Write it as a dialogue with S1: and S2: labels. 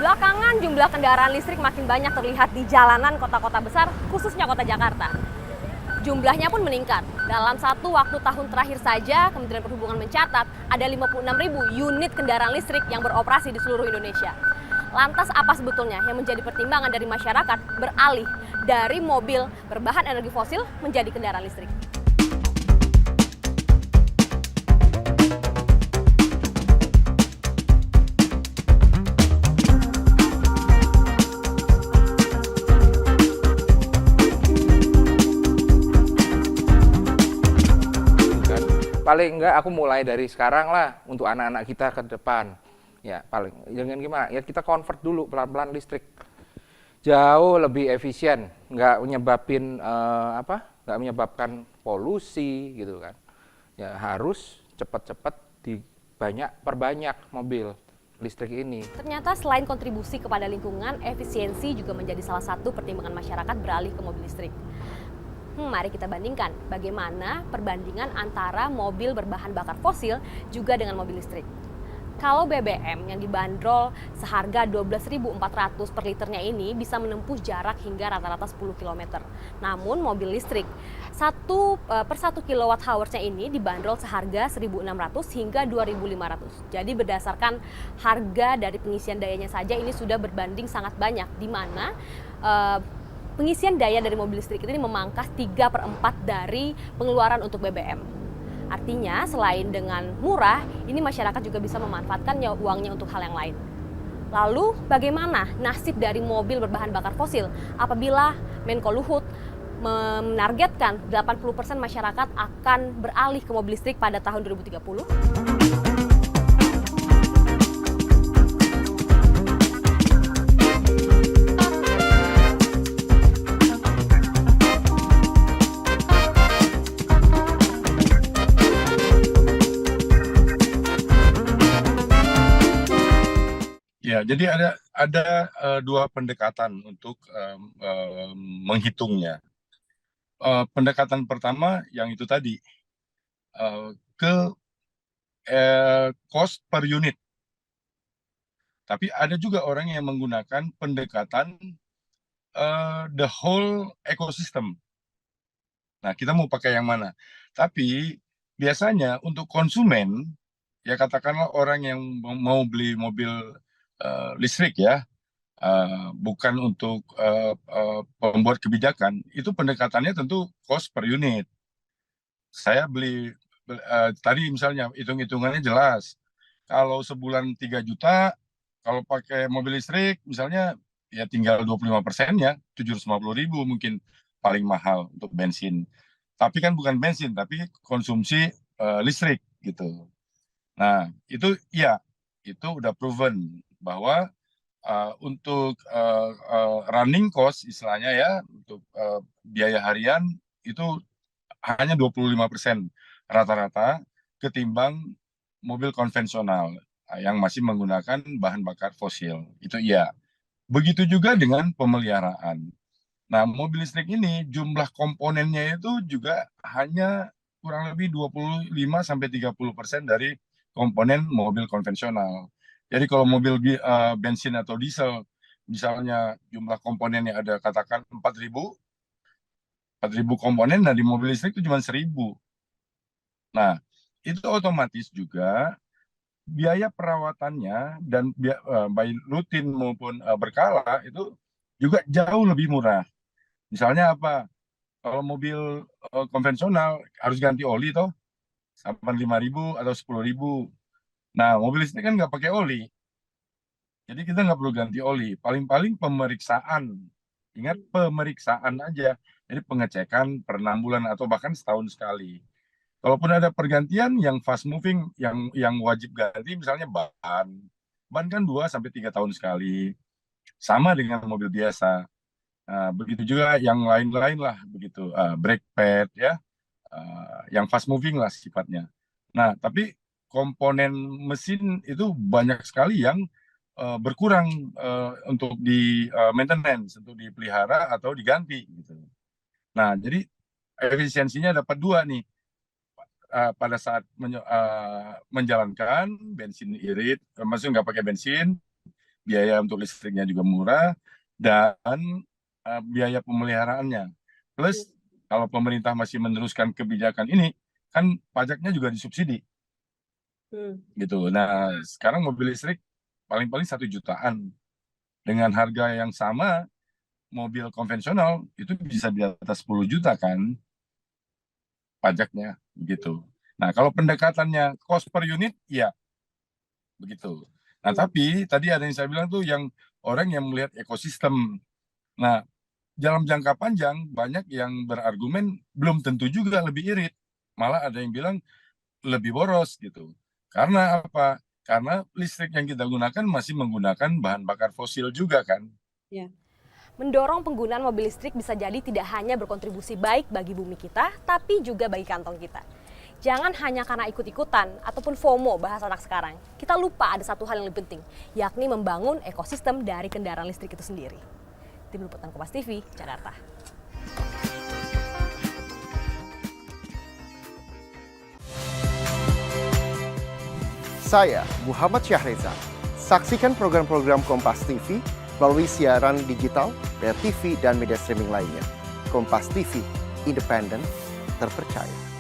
S1: Belakangan jumlah kendaraan listrik makin banyak terlihat di jalanan kota-kota besar, khususnya kota Jakarta. Jumlahnya pun meningkat. Dalam satu waktu tahun terakhir saja, Kementerian Perhubungan mencatat ada 56.000 unit kendaraan listrik yang beroperasi di seluruh Indonesia. Lantas apa sebetulnya yang menjadi pertimbangan dari masyarakat beralih dari mobil berbahan energi fosil menjadi kendaraan listrik?
S2: Paling enggak aku mulai dari sekarang lah untuk anak-anak kita ke depan. Ya paling jangan gimana, ya kita convert dulu pelan-pelan listrik. Jauh lebih efisien, nggak menyebabkan polusi gitu kan. Ya harus cepat-cepat perbanyak mobil listrik ini.
S1: Ternyata selain kontribusi kepada lingkungan, efisiensi juga menjadi salah satu pertimbangan masyarakat beralih ke mobil listrik. Mari kita bandingkan bagaimana perbandingan antara mobil berbahan bakar fosil juga dengan mobil listrik. Kalau BBM yang dibanderol seharga 12.400 per liternya ini bisa menempuh jarak hingga rata-rata 10 km. Namun mobil listrik per 1 kWh-nya ini dibanderol seharga 1.600 hingga 2.500. Jadi berdasarkan harga dari pengisian dayanya saja ini sudah berbanding sangat banyak, di mana pengisian daya dari mobil listrik ini memangkas 3/4 dari pengeluaran untuk BBM. Artinya selain dengan murah, ini masyarakat juga bisa memanfaatkan uangnya untuk hal yang lain. Lalu bagaimana nasib dari mobil berbahan bakar fosil apabila Menko Luhut menargetkan 80% masyarakat akan beralih ke mobil listrik pada tahun 2030?
S3: Ya, jadi ada dua pendekatan untuk menghitungnya. Pendekatan pertama yang itu tadi ke cost per unit. Tapi ada juga orang yang menggunakan pendekatan the whole ecosystem. Nah, kita mau pakai yang mana? Tapi biasanya untuk konsumen, ya katakanlah orang yang mau beli mobil listrik ya, bukan untuk pembuat kebijakan, itu pendekatannya tentu cost per unit. Saya beli tadi misalnya hitung-hitungannya jelas. Kalau sebulan 3 juta, kalau pakai mobil listrik misalnya ya tinggal 25%-nya, 750.000 mungkin paling mahal untuk bensin. Tapi kan bukan bensin, tapi konsumsi listrik gitu. Nah, itu ya, itu udah proven bahwa untuk running cost istilahnya ya, untuk biaya harian itu hanya 25% rata-rata ketimbang mobil konvensional yang masih menggunakan bahan bakar fosil. Itu iya. Begitu juga dengan pemeliharaan. Nah, mobil listrik ini jumlah komponennya itu juga hanya kurang lebih 25-30% dari komponen mobil konvensional. Jadi kalau mobil bensin atau diesel, misalnya jumlah komponennya ada katakan 4.000 komponen, nah di mobil listrik itu cuma 1.000. Nah, itu otomatis juga biaya perawatannya dan baik rutin maupun berkala itu juga jauh lebih murah. Misalnya apa? Kalau mobil konvensional harus ganti oli toh, 85.000 atau 10.000. Nah, mobil listrik kan nggak pakai oli. Jadi kita nggak perlu ganti oli. Paling-paling pemeriksaan. Ingat pemeriksaan aja. Jadi pengecekan per 6 bulan atau bahkan setahun sekali. Kalaupun ada pergantian yang fast moving, yang wajib ganti, misalnya ban. Ban kan 2-3 tahun sekali. Sama dengan mobil biasa. Begitu juga yang lain-lain lah, begitu. Brake pad ya, yang fast moving lah sifatnya. Nah, tapi komponen mesin itu banyak sekali yang berkurang untuk di maintenance, untuk dipelihara atau diganti gitu. Nah, jadi efisiensinya dapat dua nih. Pada saat menjalankan bensin irit, maksudnya nggak pakai bensin, biaya untuk listriknya juga murah, dan biaya pemeliharaannya. Plus kalau pemerintah masih meneruskan kebijakan ini, kan pajaknya juga disubsidi. Gitu. Nah, sekarang mobil listrik paling-paling 1 jutaan. Dengan harga yang sama, mobil konvensional itu bisa di atas 10 juta kan pajaknya, gitu. Nah, kalau pendekatannya cost per unit, ya begitu. Nah, tapi tadi ada yang saya bilang tuh yang orang yang melihat ekosistem. Nah, dalam jangka panjang banyak yang berargumen belum tentu juga lebih irit. Malah ada yang bilang lebih boros gitu. Karena apa? Karena listrik yang kita gunakan masih menggunakan bahan bakar fosil juga kan.
S1: Mendorong penggunaan mobil listrik bisa jadi tidak hanya berkontribusi baik bagi bumi kita, tapi juga bagi kantong kita. Jangan hanya karena ikut-ikutan ataupun FOMO bahasa anak sekarang. Kita lupa ada satu hal yang lebih penting, yakni membangun ekosistem dari kendaraan listrik itu sendiri. Tim Liputan Kompas TV, Jakarta.
S4: Saya Muhammad Syahreza. Saksikan program-program Kompas TV melalui siaran digital, pay TV, dan media streaming lainnya. Kompas TV, independen, terpercaya.